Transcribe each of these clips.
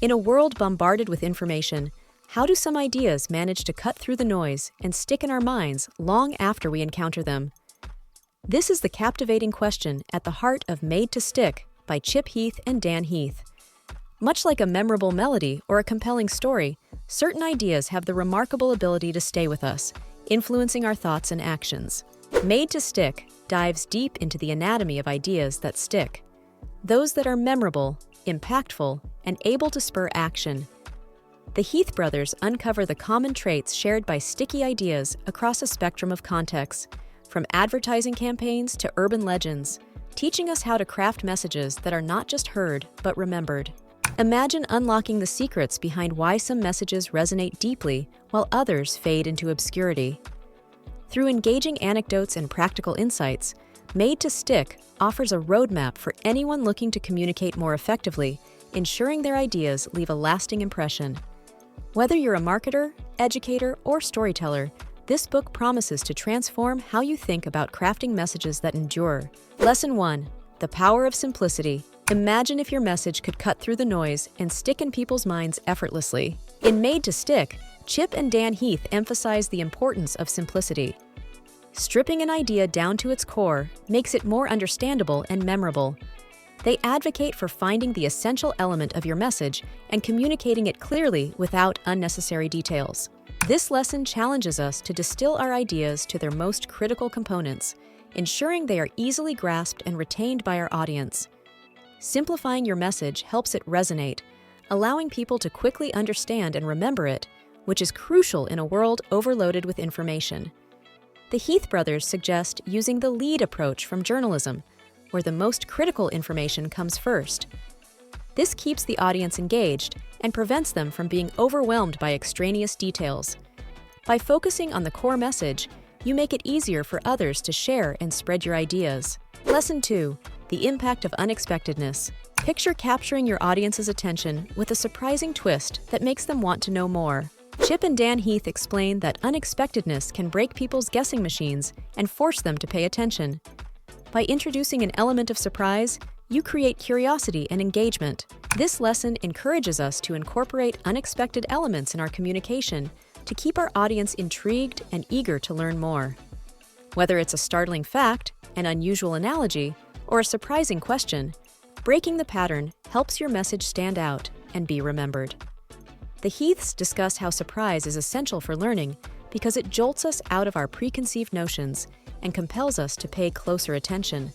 In a world bombarded with information, how do some ideas manage to cut through the noise and stick in our minds long after we encounter them? This is the captivating question at the heart of Made to Stick by Chip Heath and Dan Heath. Much like a memorable melody or a compelling story, certain ideas have the remarkable ability to stay with us, influencing our thoughts and actions. Made to Stick dives deep into the anatomy of ideas that stick, those that are memorable, impactful, and able to spur action. The Heath brothers uncover the common traits shared by sticky ideas across a spectrum of contexts, from advertising campaigns to urban legends, teaching us how to craft messages that are not just heard, but remembered. Imagine unlocking the secrets behind why some messages resonate deeply while others fade into obscurity. Through engaging anecdotes and practical insights, Made to Stick offers a roadmap for anyone looking to communicate more effectively, ensuring their ideas leave a lasting impression. Whether you're a marketer, educator, or storyteller, this book promises to transform how you think about crafting messages that endure. Lesson 1. The Power of Simplicity. Imagine if your message could cut through the noise and stick in people's minds effortlessly. In Made to Stick, Chip and Dan Heath emphasize the importance of simplicity. Stripping an idea down to its core makes it more understandable and memorable. They advocate for finding the essential element of your message and communicating it clearly without unnecessary details. This lesson challenges us to distill our ideas to their most critical components, ensuring they are easily grasped and retained by our audience. Simplifying your message helps it resonate, allowing people to quickly understand and remember it, which is crucial in a world overloaded with information. The Heath brothers suggest using the lead approach from journalism, where the most critical information comes first. This keeps the audience engaged and prevents them from being overwhelmed by extraneous details. By focusing on the core message, you make it easier for others to share and spread your ideas. Lesson 2. The Impact of Unexpectedness. Picture capturing your audience's attention with a surprising twist that makes them want to know more. Chip and Dan Heath explain that unexpectedness can break people's guessing machines and force them to pay attention. By introducing an element of surprise, you create curiosity and engagement. This lesson encourages us to incorporate unexpected elements in our communication to keep our audience intrigued and eager to learn more. Whether it's a startling fact, an unusual analogy, or a surprising question, breaking the pattern helps your message stand out and be remembered. The Heaths discuss how surprise is essential for learning because it jolts us out of our preconceived notions and compels us to pay closer attention.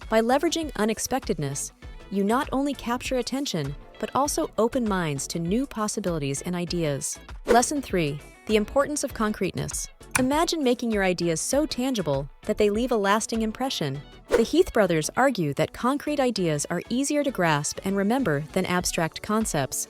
By leveraging unexpectedness, you not only capture attention, but also open minds to new possibilities and ideas. Lesson 3. The Importance of Concreteness. Imagine making your ideas so tangible that they leave a lasting impression. The Heath brothers argue that concrete ideas are easier to grasp and remember than abstract concepts.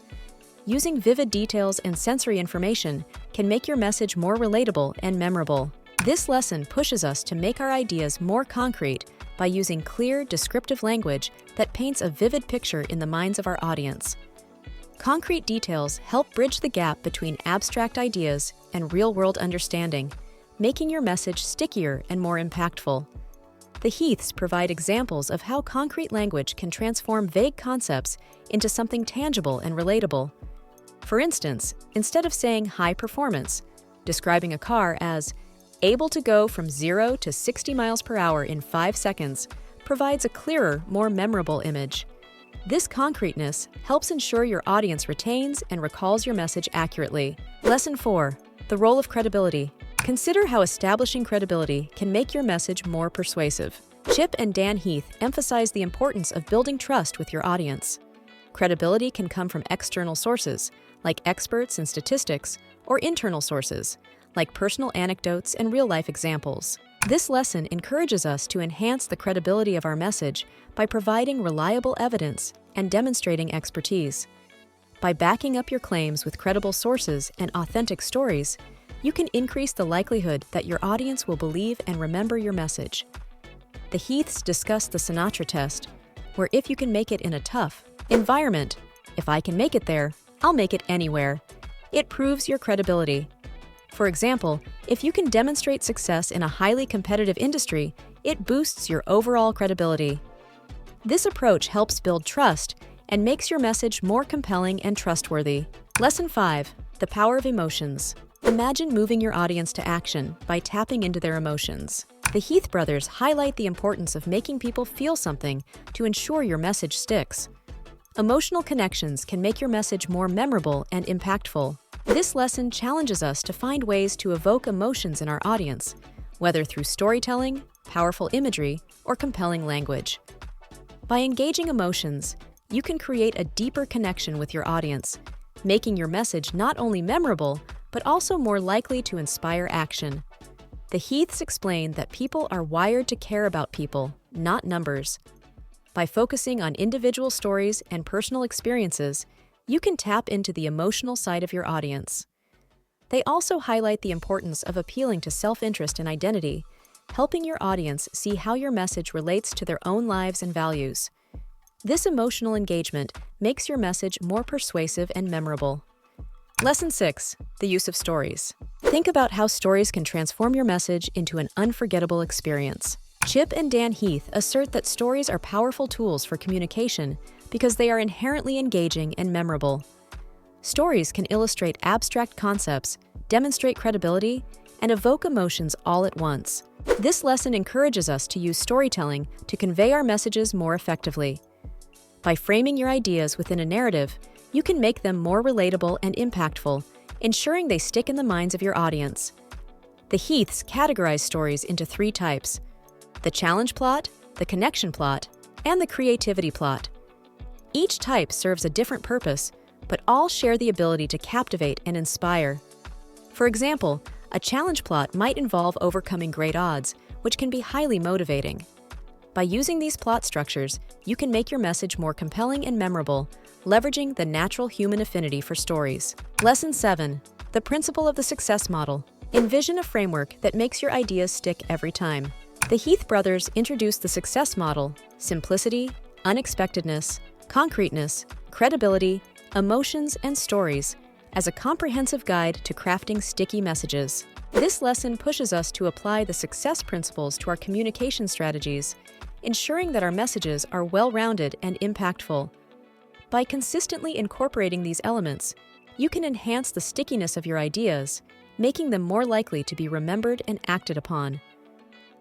Using vivid details and sensory information can make your message more relatable and memorable. This lesson pushes us to make our ideas more concrete by using clear, descriptive language that paints a vivid picture in the minds of our audience. Concrete details help bridge the gap between abstract ideas and real-world understanding, making your message stickier and more impactful. The Heaths provide examples of how concrete language can transform vague concepts into something tangible and relatable. For instance, instead of saying high performance, describing a car as able to go from 0 to 60 miles per hour in 5 seconds provides a clearer, more memorable image. This concreteness helps ensure your audience retains and recalls your message accurately. Lesson 4. The Role of Credibility. Consider how establishing credibility can make your message more persuasive. Chip and Dan Heath emphasize the importance of building trust with your audience. Credibility can come from external sources, like experts and statistics, or internal sources, like personal anecdotes and real-life examples. This lesson encourages us to enhance the credibility of our message by providing reliable evidence and demonstrating expertise. By backing up your claims with credible sources and authentic stories, you can increase the likelihood that your audience will believe and remember your message. The Heaths discuss the Sinatra test, where if you can make it in a tough environment, if I can make it there, I'll make it anywhere. It proves your credibility. For example, if you can demonstrate success in a highly competitive industry, it boosts your overall credibility. This approach helps build trust and makes your message more compelling and trustworthy. Lesson 5. The power of emotions. Imagine moving your audience to action by tapping into their emotions. The Heath brothers highlight the importance of making people feel something to ensure your message sticks. Emotional connections can make your message more memorable and impactful. This lesson challenges us to find ways to evoke emotions in our audience, whether through storytelling, powerful imagery, or compelling language. By engaging emotions, you can create a deeper connection with your audience, making your message not only memorable, but also more likely to inspire action. The Heaths explain that people are wired to care about people, not numbers. By focusing on individual stories and personal experiences, you can tap into the emotional side of your audience. They also highlight the importance of appealing to self-interest and identity, helping your audience see how your message relates to their own lives and values. This emotional engagement makes your message more persuasive and memorable. Lesson 6. The use of stories. Think about how stories can transform your message into an unforgettable experience. Chip and Dan Heath assert that stories are powerful tools for communication because they are inherently engaging and memorable. Stories can illustrate abstract concepts, demonstrate credibility, and evoke emotions all at once. This lesson encourages us to use storytelling to convey our messages more effectively. By framing your ideas within a narrative, you can make them more relatable and impactful, ensuring they stick in the minds of your audience. The Heaths categorize stories into 3 types: the challenge plot, the connection plot, and the creativity plot. Each type serves a different purpose, but all share the ability to captivate and inspire. For example, a challenge plot might involve overcoming great odds, which can be highly motivating. By using these plot structures, you can make your message more compelling and memorable, leveraging the natural human affinity for stories. Lesson 7. The principle of the success model. Envision a framework that makes your ideas stick every time. The Heath brothers introduced the success model: simplicity, unexpectedness, concreteness, credibility, emotions, and stories, as a comprehensive guide to crafting sticky messages. This lesson pushes us to apply the success principles to our communication strategies, ensuring that our messages are well-rounded and impactful. By consistently incorporating these elements, you can enhance the stickiness of your ideas, making them more likely to be remembered and acted upon.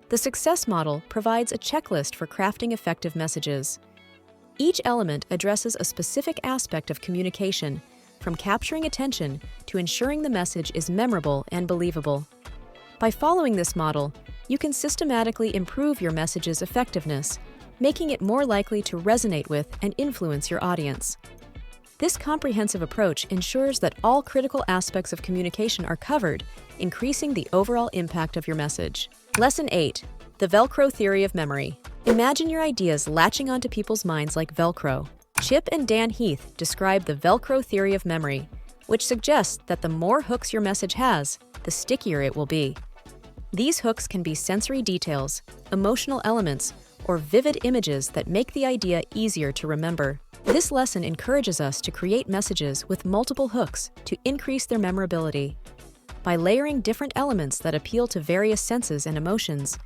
The success model provides a checklist for crafting effective messages. Each element addresses a specific aspect of communication, from capturing attention to ensuring the message is memorable and believable. By following this model, you can systematically improve your message's effectiveness, making it more likely to resonate with and influence your audience. This comprehensive approach ensures that all critical aspects of communication are covered, increasing the overall impact of your message. Lesson 8. The Velcro theory of memory. Imagine your ideas latching onto people's minds like Velcro. Chip and Dan Heath describe the Velcro theory of memory, which suggests that the more hooks your message has, the stickier it will be. These hooks can be sensory details, emotional elements, or vivid images that make the idea easier to remember. This lesson encourages us to create messages with multiple hooks to increase their memorability. By layering different elements that appeal to various senses and emotions,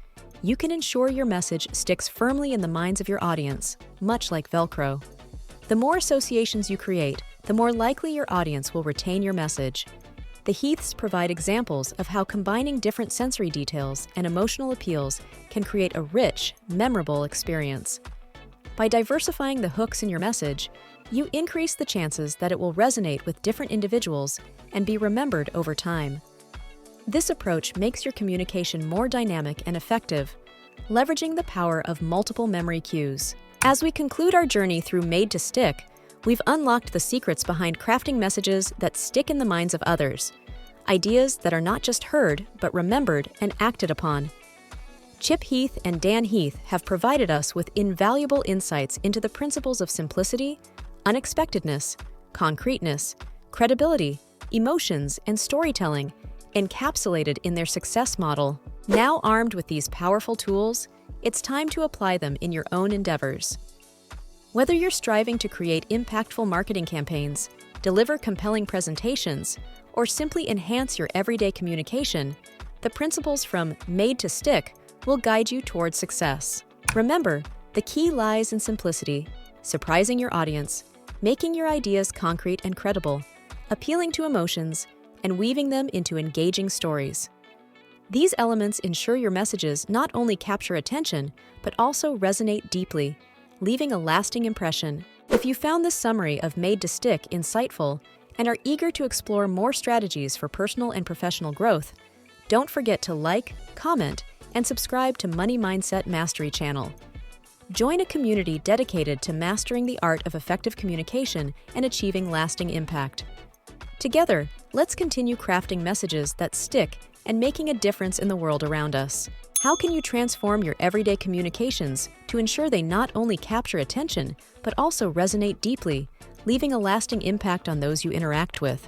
you can ensure your message sticks firmly in the minds of your audience, much like Velcro. The more associations you create, the more likely your audience will retain your message. The Heaths provide examples of how combining different sensory details and emotional appeals can create a rich, memorable experience. By diversifying the hooks in your message, you increase the chances that it will resonate with different individuals and be remembered over time. This approach makes your communication more dynamic and effective, leveraging the power of multiple memory cues. As we conclude our journey through Made to Stick, we've unlocked the secrets behind crafting messages that stick in the minds of others, ideas that are not just heard, but remembered and acted upon. Chip Heath and Dan Heath have provided us with invaluable insights into the principles of simplicity, unexpectedness, concreteness, credibility, emotions, and storytelling, encapsulated in their success model. Now armed with these powerful tools, it's time to apply them in your own endeavors. Whether you're striving to create impactful marketing campaigns, deliver compelling presentations, or simply enhance your everyday communication, the principles from Made to Stick will guide you towards success. Remember, the key lies in simplicity. surprising your audience, making your ideas concrete and credible, appealing to emotions, and weaving them into engaging stories. These elements ensure your messages not only capture attention, but also resonate deeply, leaving a lasting impression. If you found this summary of Made to Stick insightful and are eager to explore more strategies for personal and professional growth, don't forget to like, comment, and subscribe to Money Mindset Mastery channel. Join a community dedicated to mastering the art of effective communication and achieving lasting impact. Together, let's continue crafting messages that stick and making a difference in the world around us. How can you transform your everyday communications to ensure they not only capture attention, but also resonate deeply, leaving a lasting impact on those you interact with?